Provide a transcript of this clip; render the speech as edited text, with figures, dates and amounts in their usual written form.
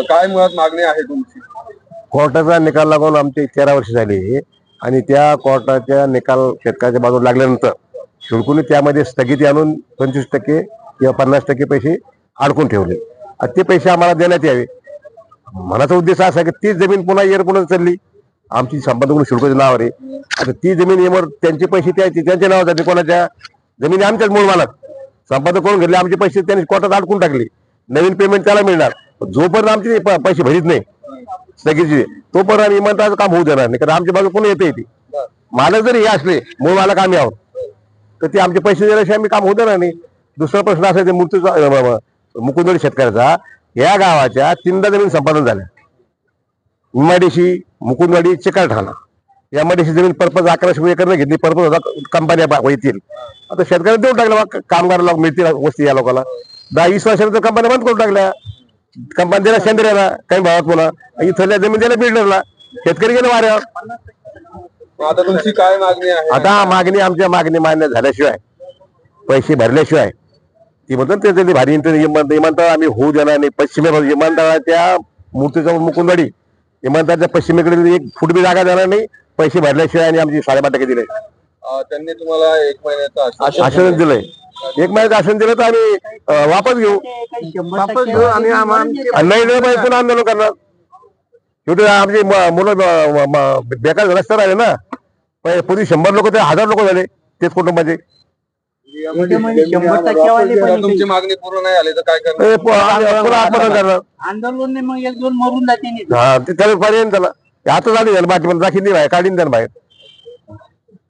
काय मुळात मागणी आहे तुमची? कोर्टाचा निकाल लागून आमची 13 वर्ष झाली आणि त्या कोर्टाच्या निकाल शेतकऱ्याच्या बाजूला लागल्यानंतर शुल्कून त्यामध्ये स्थगिती आणून 25% किंवा 50% पैसे अडकून ठेवले. ते पैसे आम्हाला देण्यात यावे. मनाचा उद्देश असा की ती जमीन पुन्हा एअरपोर्टला चालली, आमची संपादक शुल्काच्या नावावर आहे. आता ती जमीन एमर त्यांचे पैसे त्यांच्या नावावर जाते, कोणाच्या जमिनी आमच्याच मूळ मालक संपादक करून घेतले. आमचे पैसे त्यांनी कोर्टात अडकून टाकले. नवीन पेमेंट त्याला मिळणार. जोपर्यंत आमचे पैसे भरीत नाही स्थगितीचे तोपर्यंत आम्ही इमानदाराचं काम होऊ देणार नाही. कारण आमच्या बाजू कोणी येते ती मालक जरी हे असले मूळ मालक आम्ही आहोत तर ते आमचे पैसे दिल्याशिवाय आम्ही काम होऊ देणार नाही. दुसरा प्रश्न असा ते मूर्तीचा मुकुंदवाडी शेतकऱ्याचा या गावाच्या 3दा जमीन संपादन झाल्या. निमाडेशी, मुकुंदवाडी, चिकलठाणा यामध्ये जमीन पर्पज 1100 एकर घेतली. पर्पज होता कंपन्या येतील. आता शेतकऱ्याला देऊन टाकला, कामगाराला मिळतील वस्ती या लोकांना. 10-20 वर्षानंतर कंपन्या बंद करून टाकल्या. कंपनी दिला शेंद्र्याला काही भावात पुन्हा इथल्या जमीन दिला बिल्डरला. शेतकरी गेले वाऱ्यावर. आता तुमची काय मागणी आहे? आता मागणी आमच्या मागणी मान्य झाल्याशिवाय पैसे भरल्याशिवाय ती म्हणतात त्याच्यातली भारी विमानतळ आम्ही होऊ देणार नाही. पश्चिमेकडे विमानतळाच्या मूर्तीचा मुकुंदवाडी विमानतळाच्या पश्चिमेकडे 1 फूट बी जागा देणार नाही पैसे भरल्याशिवाय. आणि आमची 5.5% दिले. त्यांनी तुम्हाला 1 महिन्याचं आश्वासन दिलंय. 1 महिन्याचं आश्वासन दिलं तर आम्ही वापस घेऊ आणि नाही दिलं पाहिजे पुन्हा आंदोलन करणार. शेवटी आमची मुलं बेकार रस्ता राहिले ना. पूर्वी 100 लोक ते 1000 लोक झाले तेच कुटुंबाचे. तुमची मागणी पूर्ण नाही झाली तर काय करणार? आत्मदहन करणार. आंदोलन मग 1-2 मरून जाते. हा त्याला पर्याय त्याला आता झाली बाकी दाखील नाही बाहेर काढीन त्याला बाहेर.